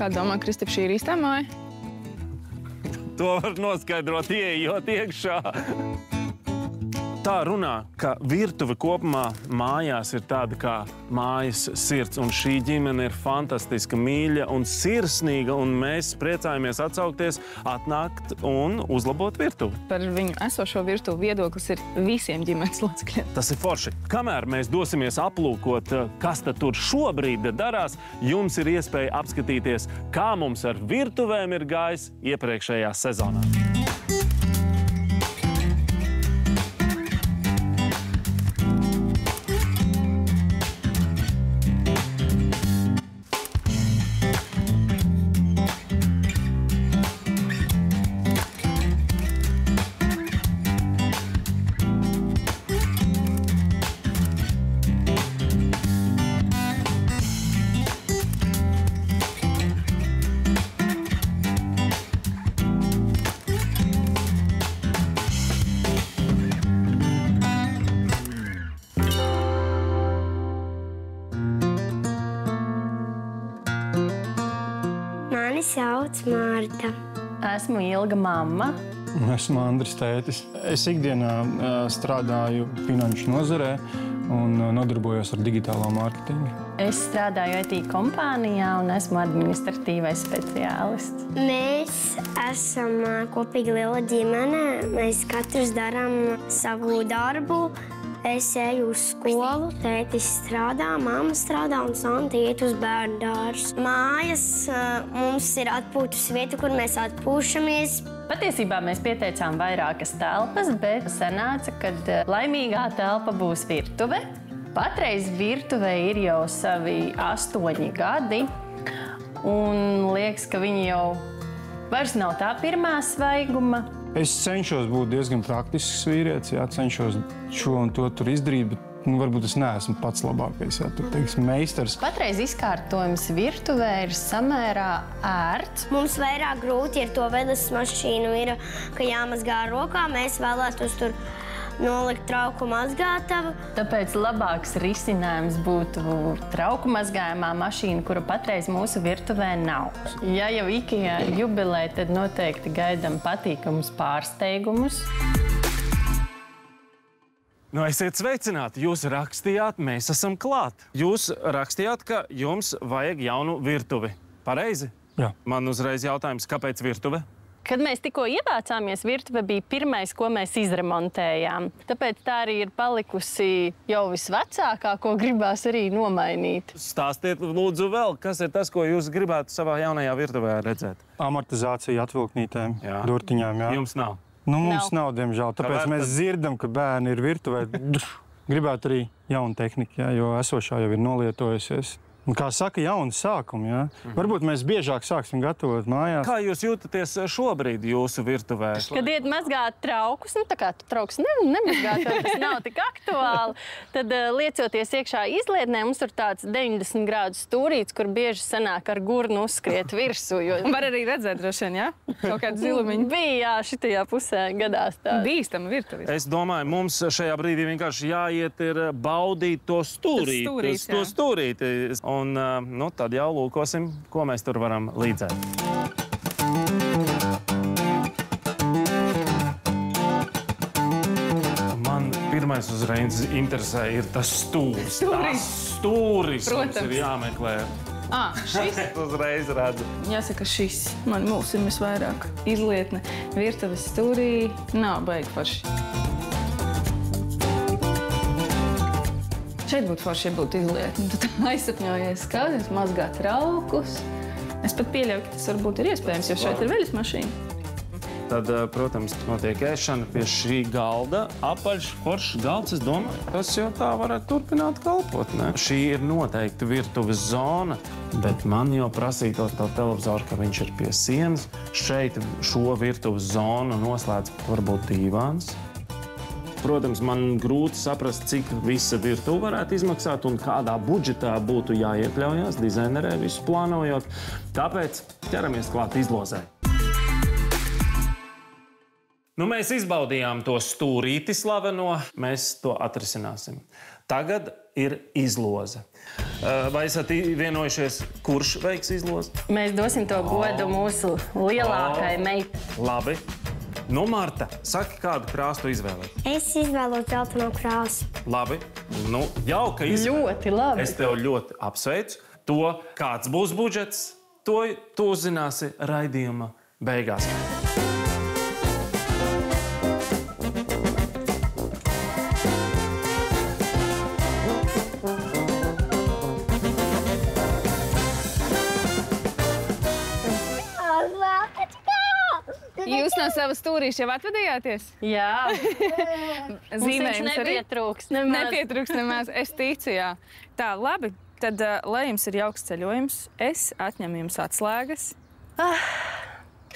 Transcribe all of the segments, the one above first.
Kā domā, Kristip, šī ir īstā māja? To var noskaidrot, ieejot iekšā. Tā runā, ka virtuve kopumā mājās ir tāda kā mājas sirds, un šī ģimene ir fantastiska, mīļa un sirsnīga, un mēs priecājamies atsaukties, atnākt un uzlabot virtuvi. Par viņu esošo virtuvi viedoklis ir visiem ģimenes locekļiem. Tas ir forši. Kamēr mēs dosimies aplūkot, kas tad tur šobrīd darās, jums ir iespēja apskatīties, kā mums ar virtuvēm ir gājis iepriekšējā sezonā. Mani sauc Mārta. Esmu Ilga mamma. Esmu Andris tētis. Es ikdienā strādāju finanšu nozarē un nodarbojos ar digitālo mārketingu. Es strādāju IT kompānijā un esmu administratīvais speciālists. Mēs esam kopīgi liela ģimene. Mēs katrs darām savu darbu. Es eju uz skolu, tētis strādā, mamma strādā un Santa iet uz bērnu dārzu. Mājas mums ir atpūtas vieta, kur mēs atpūšamies. Patiesībā mēs pieteicām vairākas telpas, bet sanāca, ka laimīgā telpa būs virtuve. Patreiz virtuve ir jau savi 8 gadi, un liekas, ka viņi jau vairs nav tā pirmā svaiguma. Es cenšos būt diezgan praktisks vīrietis, jā, cenšos šo un to tur izdarīt, bet varbūt es neesmu pats labākais, jā, tur, teiksim, meistars. Patreiz izkārtojums virtuvē ir samērā ērts. Mums vairāk grūti ar to vedas mašīnu ir, ka jāmazgā rokā. Mēs vēlētos tur nolikt trauku mazgātavu. Tāpēc labāks risinājums būtu trauku mazgājumā mašīna, kura patreiz mūsu virtuvē nav. Ja jau IKEA jubilē, tad noteikti gaidām patīkamus pārsteigumus. Nu, esiet sveicināti. Jūs rakstījāt, mēs esam klāt. Jūs rakstījāt, ka jums vajag jaunu virtuvi. Pareizi? Jā. Man uzreiz jautājums, kāpēc virtuve? Kad mēs tikko ievācāmies, virtuve bija pirmais, ko mēs izremontējām. Tāpēc tā arī ir palikusi jau visvecākā, ko gribās arī nomainīt. Stāstiet, lūdzu, vēl, kas ir tas, ko jūs gribētu savā jaunajā virtuvē redzēt? Amortizācija atvilknītēm, durtiņām, jā. Jums nav? Nu, mums nav, diemžēl. Tāpēc mēs dzirdam, ka bērni ir virtuvē. Gribētu arī jaunu tehniku, jā, jo esošā jau ir nolietojusies. Un, kā saka, jauni sākumi, jā. Varbūt mēs biežāk sāksim gatavot mājās. Kā jūs jūtaties šobrīd jūsu virtuvē? Kad iet mazgāt traukus, nu tā kā tu trauks nemazgāt, tas nav tik aktuāli, tad liecoties iekšā izlietnē, mums tur tāds 90 grādu stūrīts, kur bieži sanāk ar gurnu uzskriet virsū. Jo... Var arī redzēt droši vien, jā? Kaut kādu zilumiņu. Bija, jā, šitajā pusē gadās tā. Bīstama virtuve. Es domāju, mums šajā brīdī vienkārši jāiet ir baudīt to stūrīti. To stūrīti. Un nu, tad jau lūkosim, ko mēs tur varam līdzēt. Man pirmais uzreiz interesē ir tas stūris. Tas stūris mums ir jāmeklē. Šis? Es uzreiz redzu. Jāsaka, šis man mulsina visvairāk. Izlietne virtuves stūrī nav baigi forši. Šeit būtu forši, ja būtu izlietni. Tu aizsapņojies skaties, mazgā traukus. Es pat pieļauju, ka tas varbūt ir iespējams, jo šeit ir veļas mašīna. Tad, protams, notiek ēšana pie šī galda. Apaļš, foršs galds, es domāju, tas jau tā varētu turpināt kalpot, ne? Šī ir noteikti virtuves zona, bet man jau prasītot to televizoru, ka viņš ir pie sienas. Šeit šo virtuves zonu noslēdz varbūt dīvāns. Protams, man grūti saprast, cik visa virtuve varētu izmaksāt un kādā budžetā būtu jāiekļaujās dizainerē visu plānojot. Tāpēc ķeramies klāt izlozē. Nu, mēs izbaudījām to stūrīti slaveno, mēs to atrisināsim. Tagad ir izloze. Vai esat vienojušies, kurš veiks izlozi? Mēs dosim to godu mūsu lielākai meitai. Labi. Nu, Marta, saki, kādu krāstu izvēlēt? Es izvēlos dzelteno krāsu. Labi. Nu, jauka izvēle. Ļoti labi. Es tev ļoti apsveicu. To, kāds būs budžets, to tu uzzināsi raidījuma beigās. Jūs no savas stūrīša jau atvadījāties? Jā. Zīmējums arī? Nepietrūks. Nepietrūks nemaz. Es ticu, jā. Tā, labi. Tad, lai jums ir jauks ceļojums, es atņemu jums atslēgas.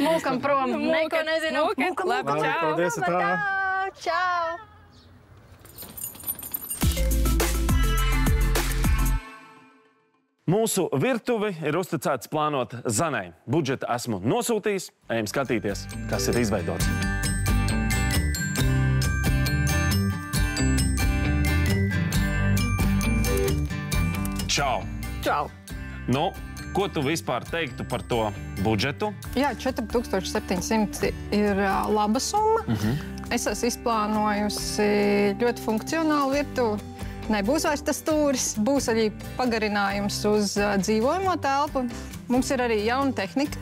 Mūkam prom. Neko nezinu. Mūkam. Labi, čau. Paldies, tā. Čau. Mūsu virtuvi ir uzticēts plānot Zanai. Budžetu esmu nosūtījis. Ejam skatīties, kas ir izveidots. Čau! Čau! Nu, ko tu vispār teiktu par to budžetu? Jā, 4700 ir laba summa. Es esmu izplānojusi ļoti funkcionālu virtuvi. Nebūs vairs tas stūris, būs arī pagarinājums uz dzīvojamo telpu. Mums ir arī jauna tehnika.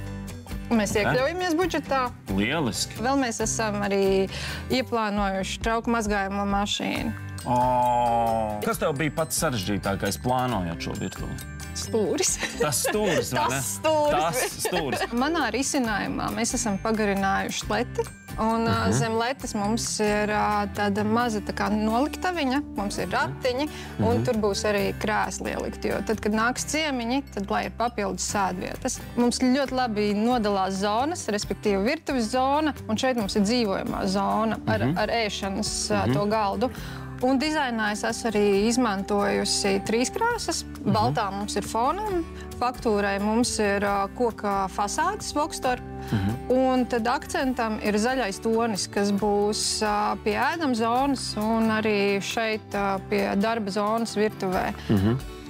Mēs iekļaujamies budžetā. Lieliski! Vēl mēs esam arī ieplānojuši trauku mazgājumu mašīnu. Kas tev bija pats sarežģītākais plānojot šo virtuvi? Stūris. Tas stūris, vai ne? Tas stūris. Manā risinājumā mēs esam pagarinājuši leti. Un zem letes mums ir tāda maza noliktaviņa, mums ir ratiņi, un tur būs arī krēsli ielikt. Jo tad, kad nāks ciemiņi, tad, lai ir papildus sēdvietas. Mums ļoti labi nodalās zonas, respektīvi virtuves zona, un šeit mums ir dzīvojamā zona ar ēšanas to galdu. Un dizainā es esmu arī izmantojusi 3 krāsas. Baltā mums ir fonam, faktūrai mums ir koka fasādes vokstor, un tad akcentam ir zaļais tonis, kas būs pie ēdam zonas un arī šeit pie darba zonas virtuvē.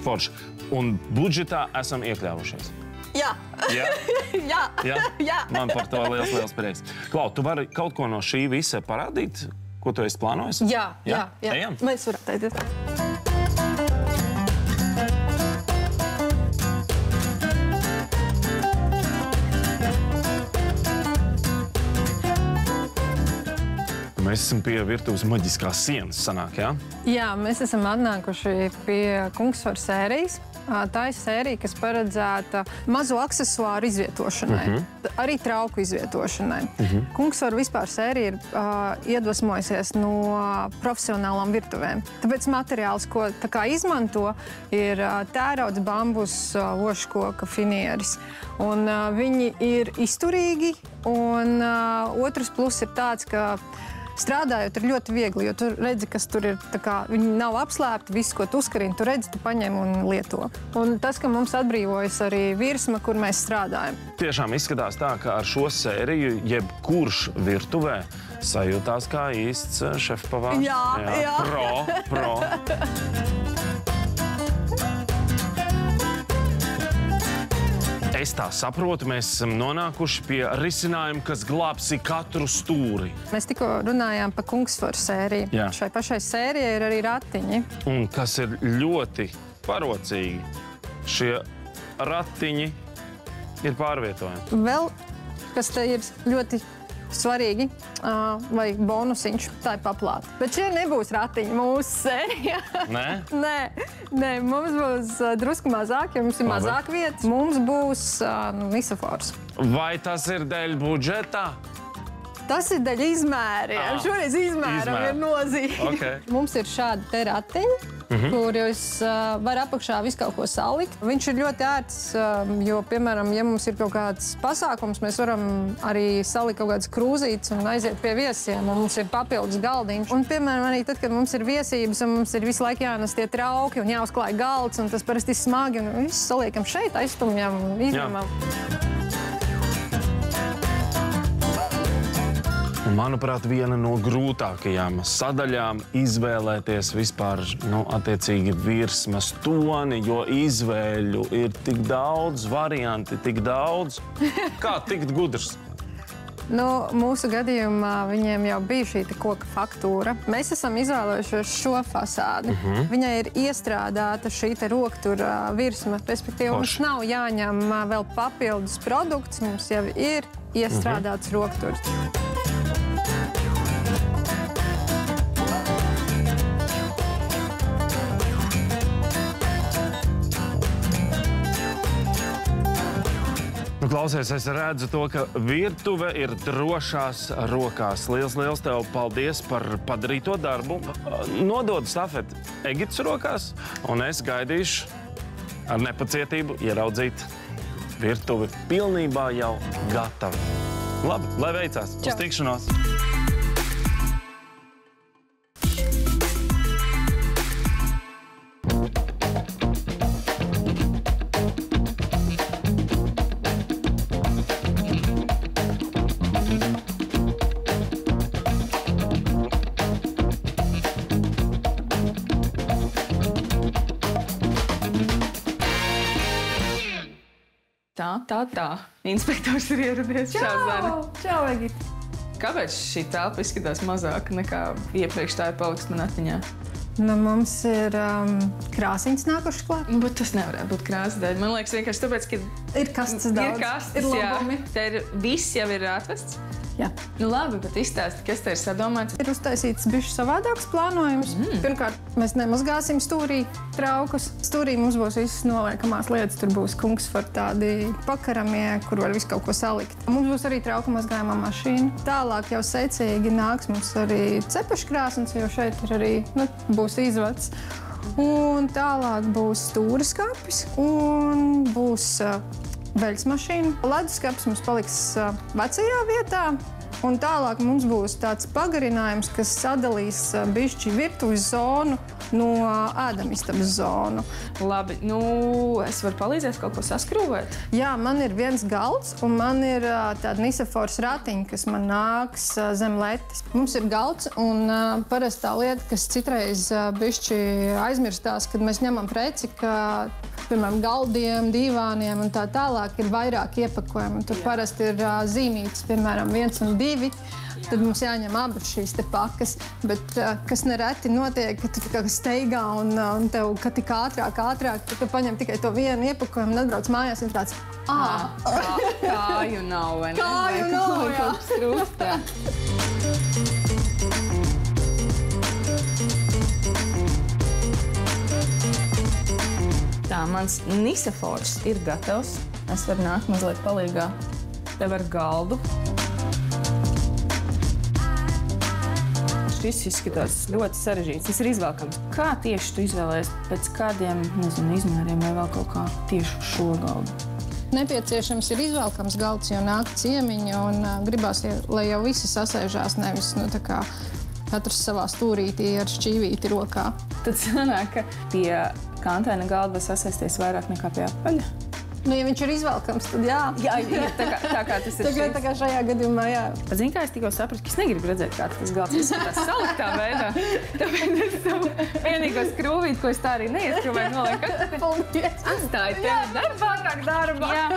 Forši. Un budžetā esam iekļāvušies. Jā. Jā? Jā. Jā. Man par to liels prieks. Klau, tu vari kaut ko no šī visa parādīt? Ko tu esi plānojis? Jā. Ejam? Mēs varētu aiziet. Mēs esam pie virtuves maģiskās sienas sanāk, jā? Jā, mēs esam atnākuši pie Kungsvaru sērijas. Tā ir sērija, kas paredzēta mazu aksesuāru izvietošanai, arī trauku izvietošanai. Kungsvaru vispār sērija ir iedvesmojusies no profesionālām virtuvēm. Tāpēc materiāls, ko izmanto, ir tērauds, bambus, ožkoka, finieris. Un viņi ir izturīgi, un otrs plus ir tāds, ka strādājot ir ļoti viegli, jo tu redzi, kas tur ir, viņi nav apslēpti, viss, ko tu uzkarini, tu redzi, tu paņem un lieto. Un tas, ka mums atbrīvojas arī virsma, kur mēs strādājam. Tiešām izskatās tā, ka ar šo sēriju jebkurš virtuvē sajūtās kā īsts šefpavārs. Jā. Pro. Es tā saprotu, mēs esam nonākuši pie risinājuma, kas glābsi katru stūri. Mēs tikko runājām par Kungsvaru sēriju. Jā. Šai pašai sērijai ir arī ratiņi. Un kas ir ļoti parocīgi, šie ratiņi ir pārvietojami. Vēl, kas te ir ļoti svarīgi, vai bonusiņš, tā ir paplāta. Bet šie nebūs ratiņi mūsu sērijā. Nē? Nē, mums būs drusku mazāk, jo mums ir mazāk vietas. Mums būs misafors. Vai tas ir dēļ budžeta? Tas ir daļa izmēriem. Šoreiz izmēram ir nozīme. Okay. Mums ir šādi te ratiņi, kurus var apakšā visu kaut ko salikt. Viņš ir ļoti ērts, jo, piemēram, ja mums ir kaut kāds pasākums, mēs varam arī salikt kaut kādas krūzītes un aiziet pie viesiem, un mums ir papildus galdiņš. Un, piemēram, arī tad, kad mums ir viesības, un mums ir visu laiku jānes tie trauki un jāuzklāj galds, un tas parasti ir smagi, un visu saliekam šeit, aizstumjam un izņemam. Un Manuprāt, viena no grūtākajām sadaļām izvēlēties vispār, attiecīgi virsmas toni, jo izvēļu ir tik daudz, varianti tik daudz. Kā tikt gudrs? Mūsu gadījumā viņiem jau bija šī koka faktūra. Mēs esam izvēlējušies šo fasādi. Viņai ir iestrādāta šī roktura virsma. Respektīvi, mums nav jāņem vēl papildus produkts, mums jau ir iestrādāts rokturs. Klausies, es redzu to, ka virtuve ir drošās rokās. Liels tev paldies par padarīto darbu. Nodod stafeti Egitas rokās, un es gaidīšu ar nepacietību ieraudzīt virtuvi pilnībā jau gatavi. Labi, lai veicās. Uz tikšanos! Tā. Inspektors ir ieradies. Čau, Zana. Čau, Egita. Kāpēc šī telpa izskatās mazāk nekā iepriekš tā ir paliks man atmiņā? Mums ir krāsiņas nākušas klāt. Bet tas nevarētu būt krāsa dēļ. Man liekas vienkārši tāpēc, ka ir kastes daudz. Ir kastes, jā. Te viss jau ir atvests. Jā. Labi, bet izstāsti, kas te ir sadomāts? Ir uztaisīts bišķi savādāks plānojums. Pirmkārt, mēs nemazgāsim stūrī traukus. Stūrī mums būs visas noliekamās lietas. Tur būs kungsfar tādi pakaramie, kur var visu kaut ko salikt. Mums būs arī trauku mazgājumā mašīna. Tālāk jau secīgi nāks mums arī cepeškrāsnes, jo šeit ir arī, būs izvads. Un tālāk būs stūra skapis un būs veļas mašīna. Leduskapis mums paliks vecajā vietā. Un tālāk mums būs tāds pagarinājums, kas sadalīs bišķi virtuves zonu no ēdamistabas zonu. Labi, es varu palīdzēt kaut ko saskrūvēt? Jā, man ir viens galds, un man ir tāda Nisefors ratiņa, kas man nāks zem letes. Mums ir galds, un parasti tā lieta, kas citreiz bišķi aizmirstās, kad mēs ņemam preci, ka, piemēram, galdiem, divāniem un tā tālāk ir vairāk iepakojumi. Tur parasti ir zīmītes, piemēram, 1 un 2. Tad mums jāņem abas šīs te pakas. Bet kas nereti notiek, ka tu kā steigā un tev, ka tik ātrāk, tad tu paņem tikai to vienu iepakojumu un atbrauc mājās un tāds kāju nav, vai ne? Kāju nav, jā. Trūst, jā. Tā, mans Nisefors ir gatavs. Es varu nākt mazliet palīgā tev ar galdu. Šis izskatās ļoti sarežģīts. Tas ir izvēlkams. Kā tieši tu izvēlējies pēc kādiem, izmēriem vai vēl kaut kā tieši šo galdu? Nepieciešams ir izvēlkams galds, jo nāk ciemiņi un gribās, lai jau visi sasēžās, nevis, tā kā katrs savā stūrītī ar šķīvīti rokā. Tad sanāk, ka pie kantaina galda var sasēsties vairāk nekā pie apaļa? Ja viņš ir izvēlkams, tad jā. Jā, tā kā tas ir tā kā šajā gadījumā, jā. Bet zini, kā es tikko sapratu, ka es negribu redzēt, kā tas galds izskatās saliktā veidā. Tāpēc es savu vienīgo skrūvīti, ko es tā arī neieskrūvēju, nolieku. Atstāju tevi darbā. Jā,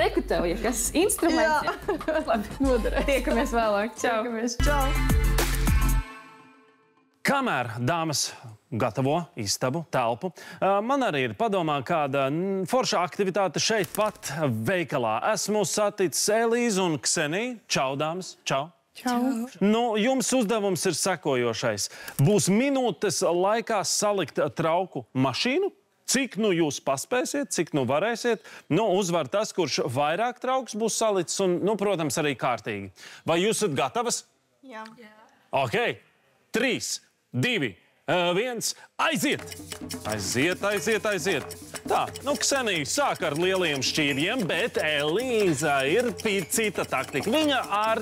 reku tev, ja kas instruments. Jā. Labi, noderēs. Tiekamies vēlāk. Čau. Kamēr dāmas gatavo istabu, telpu, man arī ir padomā kāda forša aktivitāte šeit pat veikalā. Esmu saticis Elīzu un Kseniju. Čau, dāmas. Čau. Čau. Jums uzdevums ir sekojošais. Būs minūtes laikā salikt trauku mašīnu. Cik jūs paspēsiet, cik varēsiet. Uzvar tas, kurš vairāk trauks būs salicis un, protams, arī kārtīgi. Vai jūs esat gatavas? Jā. Ok. 3, 2, 1, aiziet! Aiziet. Tā, Ksenija sāk ar lieliem šķīvjiem, bet Elīza ir cita taktika. Viņa ar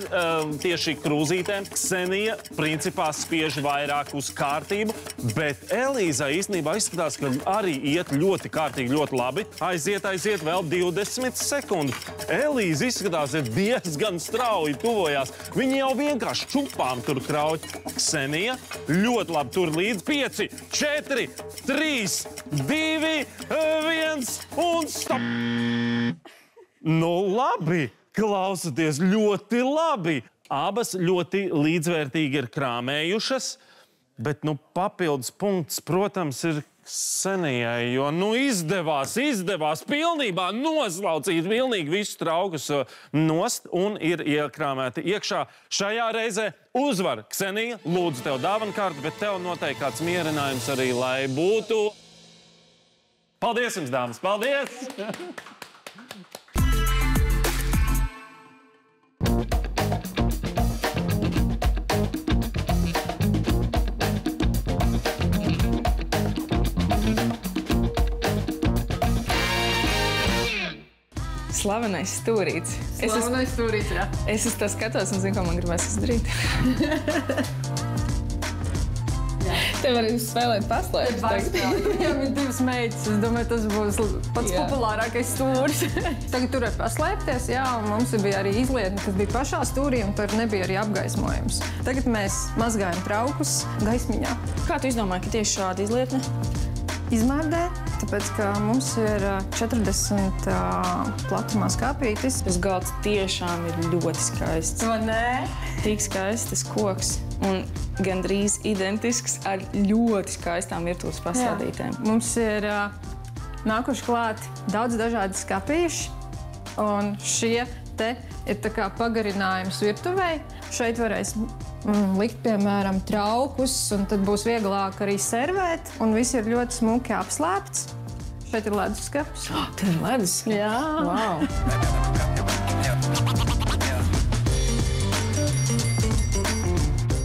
tieši krūzītēm. Ksenija principā spiež vairāk uz kārtību, bet Elīza īstenībā izskatās, ka arī iet ļoti kārtīgi, ļoti labi. Aiziet, vēl 20 sekundes. Elīza izskatās, ir diezgan strauji tuvojās. Viņa jau vienkārši čupām tur krauj. Ksenija ļoti labi tur līdz 5, 4, 3, 2, 1 un stop! Nu labi, klausoties ļoti labi. Abas ļoti līdzvērtīgi ir krāmējušas, bet papildus punkts, protams, ir Ksenijai, jo izdevās pilnībā noslaucīt pilnīgi visus traukus nost un ir iekrāmēti iekšā. Šajā reizē uzvar Ksenija. Lūdzu, tev dāvana kārta, bet tev noteikti kāds mierinājums arī, lai būtu. Paldies jums, dāmas! Paldies! Slavenais stūrīts. Jā. Es uz to skatos un zinu, ko man gribēs izdarīt. Tev arī spēlēt paslēpes. Jā, ir 2 meitas. Es domāju, tas būs pats populārākais stūris. Tagad tur var paslēpties, jā, un mums bija arī izlietne, kas bija pašā stūrī, un tur nebija arī apgaismojums. Tagad mēs mazgājam traukus gaismiņā. Kā tu izdomāji, ka tieši šāda izlietne? Izmērdē, tāpēc, ka mums ir 40 platumā skāpītis. Tas galds tiešām ir ļoti skaists. Vai nē? Tik skaists tas koks un gandrīz identisks ar ļoti skaistām virtuves pasādītēm. Mums ir nākuši klāt daudz dažādi skapīši, un šie te ir tā kā pagarinājums virtuvei. Šeit varēs likt, piemēram, traukus, un tad būs vieglāk arī servēt, un viss ir ļoti smuki apslēpts. Šeit ir leduskapis. Te ir leduskapis? Jā. Wow.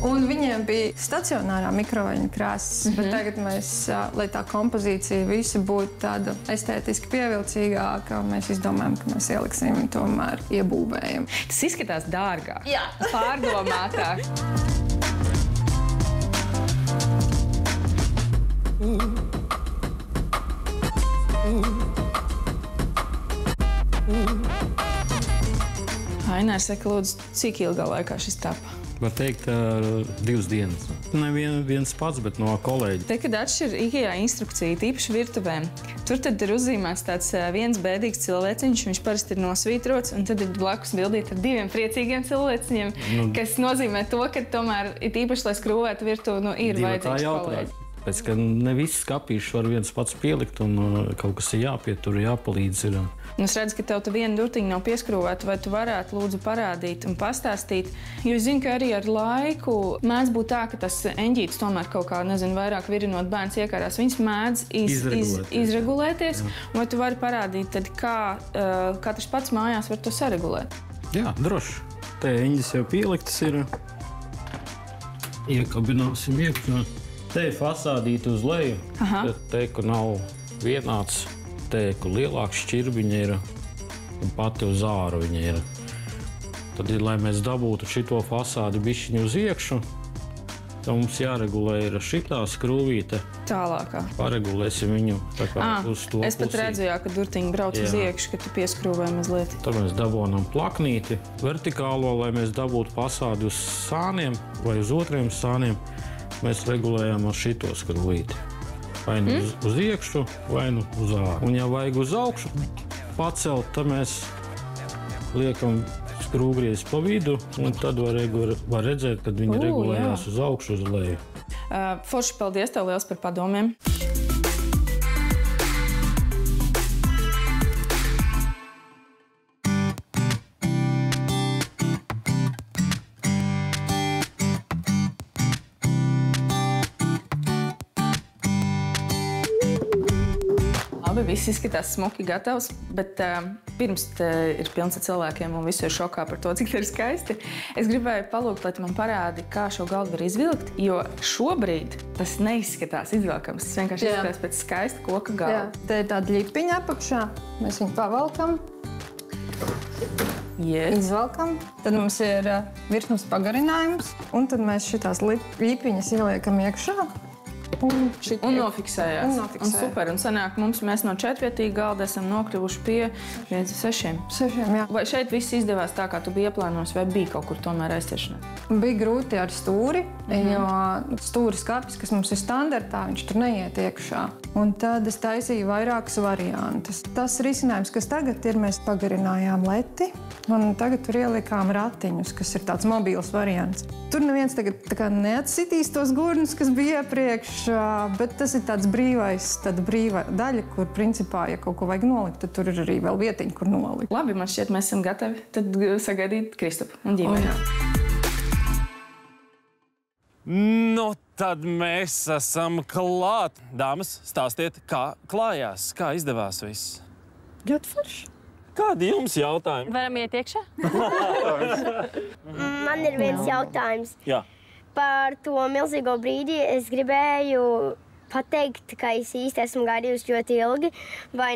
Un viņiem bija stacionārā mikroveļņu krāsas, bet tagad mēs, lai tā kompozīcija visa būtu tāda estētiski pievilcīgāka, mēs izdomājam, ka mēs ieliksim tomēr iebūvējam. Tas izskatās dārgāk. Jā. Pārdomātāk. Ainārs saka, lūdzu, cik ilgā laikā šis tapa? Var teikt, 2 dienas. Ne viens pats, bet no kolēģi. Te, kad atšķir IKEA instrukcija, tīpaši virtuvēm, tur tad ir uzzīmēts tāds viens bēdīgs cilvēciņš, viņš parasti ir nosvītrots, un tad ir blakus bildīt ar 2 priecīgiem cilvēciņiem, kas nozīmē to, ka tomēr ir tīpaši, lai skrūvētu virtuvi, ir vajadzīgs kolēģi. Pēc, ka ne visi skapīši var viens pats pielikt, un kaut kas ir jāpietur, jāpalīdz. Es redzu, ka tev viena durtiņa nav pieskrūvēta, vai tu varētu lūdzu parādīt un pastāstīt. Jo es zinu, ka arī ar laiku mēdz būt tā, ka tas eņģītis tomēr kaut kā, vairāk virinot bērns iekārās, viņas mēdz izregulēties. Vai tu vari parādīt, tad kā katrs pats mājās var to saregulēt? Jā, droši. Te eņģis jau pieliktas ir. Iekabināsim iekšā. Te ir fasādīta uz leju. Te, kur nav vienāds. Te, kur lielāka šķirbiņa ir un pati uz āru viņa ir. Tad, lai mēs dabūtu šito fasādi bišķiņu uz iekšu, tad mums jāregulē ir šitā skrūvīte. Tālākā. Paregulēsim viņu tā kā uz to Es pat redzu, ka durtiņa brauc uz iekšu, ka tu pieskrūvē mazliet. Tad mēs dabonam plaknīti vertikālo, lai mēs dabūtu fasādi uz sāniem vai uz otriem sāniem. Mēs regulējam ar šito skrūvīti. Vai nu uz iekšu, vai nu uz āru. Un ja vajag uz augšu pacelt, tad mēs liekam skrūvgriezi pa vidu, un tad var redzēt, kad viņi regulējās uz augšu, uz leju. Forši, paldies tev liels par padomiem. Labi, viss izskatās smuki gatavs, bet pirms ir pilns ar cilvēkiem un visi ir šokā par to, cik tā ir skaisti. Es gribēju palūgt, lai tu man parādi, kā šo galdu var izvilkt, jo šobrīd tas neizskatās izvilkams. Tas vienkārši izskatās pēc skaista koka galda. Jā, te ir tāda ļipiņa apakšā. Mēs viņu pavalkam, izvalkam. Tad mums ir virsmas pagarinājums, un tad mēs šitās ļipiņas ieliekam iekšā. Un nofiksējās. Un super. Un sanāk, mēs no 4-vietīga galda esam nokļuvuši pie 6. Jā. Vai šeit viss izdevās tā, kā tu biji ieplānojis, vai bija kaut kur tomēr aizķeršanās? Bija grūti ar stūri, jo stūri skapis, kas mums ir standartā, viņš tur neiet iekšā. Un tad es taisīju vairākas variantus. Tas risinājums, kas tagad ir, mēs pagarinājām leti, un tagad tur ielikām ratiņus, kas ir tāds mobils variants. Tur neviens tagad neatsitīs tos gurnus, kas bija iepriekš, bet tas ir tāds tāda brīva daļa, kur principā, ja kaut ko vajag nolikt, tad tur ir arī vēl vietiņa, kur nolikt. Labi, man šķiet, mēs esam gatavi tad sagaidīt Kristupu un ģimeni. Nu, tad mēs esam klāt. Dāmas, stāstiet, kā klājās, kā izdevās viss? Ļoti forši. Kādi jums jautājumi? Varam iet iekšā? Man ir viens jautājums. Jā. Par to milzīgo brīdi es gribēju pateikt, ka es īsti esmu gaidījusi ļoti ilgi, lai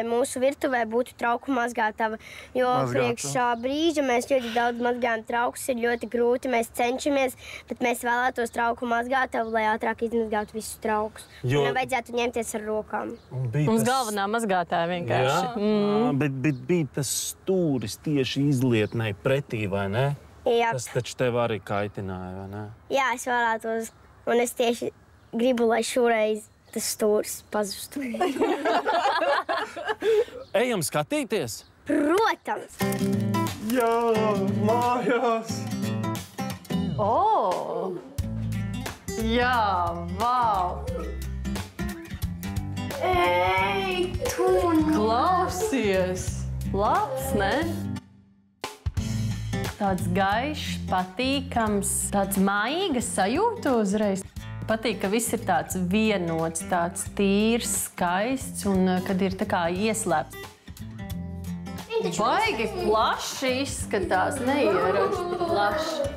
mūsu virtuvē būtu trauku mazgātava. Jo priekš šā brīža mēs ļoti daudz mazgājam traukus, ir ļoti grūti, mēs cenšamies, bet mēs vēlētos trauku mazgātavu, lai ātrāk izmazgātu visus traukus. Un nevajadzētu ņemties ar rokām. Mums galvenā mazgātāja vienkārši. Jā, bet bija tas stūris tieši izlietnei pretī, vai ne? Jā. Tas taču tev arī kaitināja, vai ne? Jā, es vēlētos, un es tieši gribu, lai šoreiz tas stūris pazustu. Ejam skatīties? Protams! Jā, mājās! Jā, vau! Ej, tu! Klausies! Labs, ne? Tāds gaišs, patīkams, tāds mājīgas sajūta uzreiz. Patīk, ka viss ir tāds vienots, tāds tīrs, skaists un kad ir tā kā ieslēpts. Baigi plaši izskatās, neierasti plaši.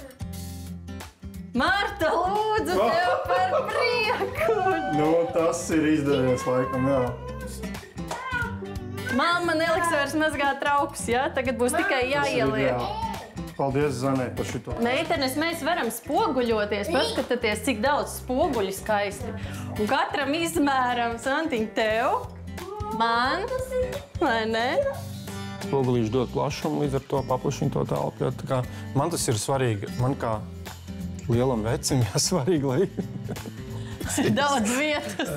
Marta, lūdzu, tev par prieku! Nu, tas ir izdevies laikam, jā. Mamma neliks vairs mazgāt traukus, jā? Tagad būs tikai jāieliek. Paldies, Zanē, par šito. Meitenes, mēs varam spoguļoties, paskatieties, cik daudz spoguļu skaisti. Un katram izmēram, Santiņ, tev, man, vai ne? Spogulīši dod plašumu, līdz ar to paplašina to telpu. Tā kā man tas ir svarīgi, man kā lielam vecim svarīgi, lai... Daudz vietas.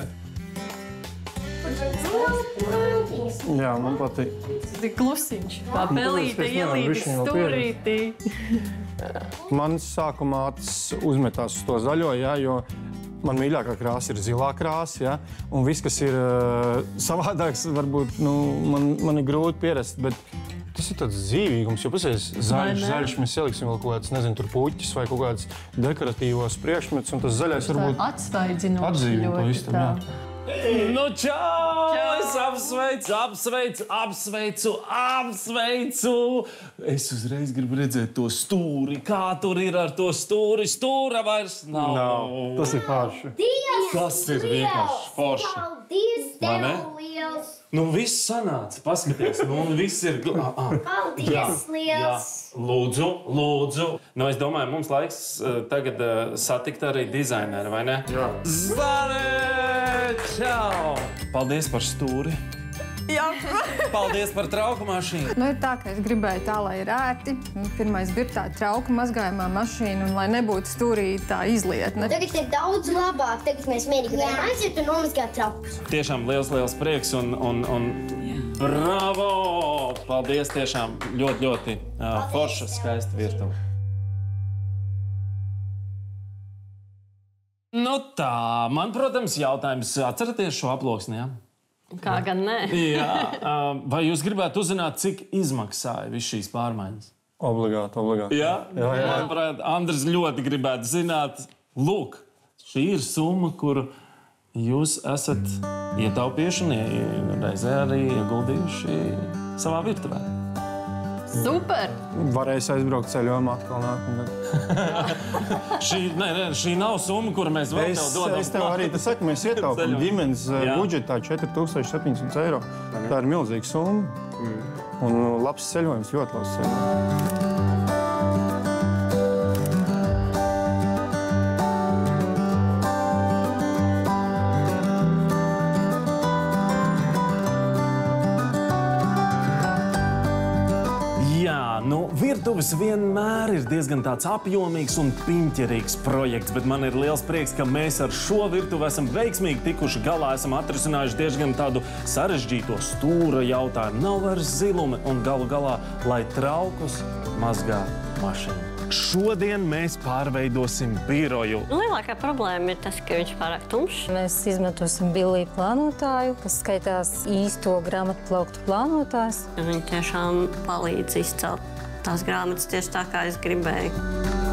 Jā, man patīk. Tik klusiņš. Tā pelīte ielīdis stūrītī. Man sākumā acis uzmetās uz to zaļo, jā, jo man mīļākā krāsa ir zilā krāsa, jā. Un viss, kas ir savādāks, varbūt, man ir grūti pierast, bet tas ir tāds dzīvīgums, jo pasies zaļš, mēs ieliksim vēl kaut kāds, nezinu, tur puķis vai kaut kāds dekoratīvos priekšmets, un tas zaļais varbūt atsvaidzinoši ļoti tā. Nu, čau! Es apsveicu! Es uzreiz gribu redzēt to stūri. Kā tur ir ar to stūri? Stūra vairs nav. Tas ir forši. Tas ir vienkārši forši. Paldies, tev liels! Nu, viss sanāca. Paskaties, viss ir... Paldies, liels! Lūdzu. Nu, es domāju, mums laiks tagad satikt arī dizaineru, vai ne? Jā. Zane! Čau! Paldies par stūri. Jā. Paldies par trauku mašīnu. Nu, ir tā, ka es gribēju tā, lai ir ērti. Pirmais bija tā trauku mazgājumā mašīna, un lai nebūtu stūrī tā izlietne. Tagad ir daudz labāk. Tagad mēs mierīgi varam aiziet un nomazgāt traukus. Tiešām liels prieks un bravo! Paldies tiešām ļoti forša, skaista virtuve. Nu tā, man, protams, jautājums. Atceraties šo aploksni, jā? Kā gan nē? Jā. Vai jūs gribētu uzzināt, cik izmaksāja viss šīs pārmaiņas? Obligāti. Jā? Jā. Andris ļoti gribētu zināt. Lūk, šī ir summa, kuru jūs esat ietaupījuši un reizē arī ieguldījuši savā virtuvē. Super! Varēs aizbraukt ceļojumā atkal nākamgad. Šī nav summa, kuru mēs vēl tev dodam. Es tev arī saku, mēs ietaupām ģimenes budžetā 4700 eiro. Tā ir milzīga summa. Un labs ceļojums, ļoti labs ceļojums. Virtuves vienmēr ir diezgan tāds apjomīgs un piņķerīgs projekts, bet man ir liels prieks, ka mēs ar šo virtuvi esam veiksmīgi tikuši galā, esam atrisinājuši diezgan tādu sarežģīto stūra jautājumu. Nav vairs zilumi un galu galā, lai traukus mazgā mašīna. Šodien mēs pārveidosim biroju. Lielākā problēma ir tas, ka viņš pārāk tumšs. Mēs izmantosim Billī plānotāju, kas skaitās īsto grāmatplauktu plānotājs. Viņi tiešām palīdz izcelt tās grāmatas tieši tā, kā es gribēju.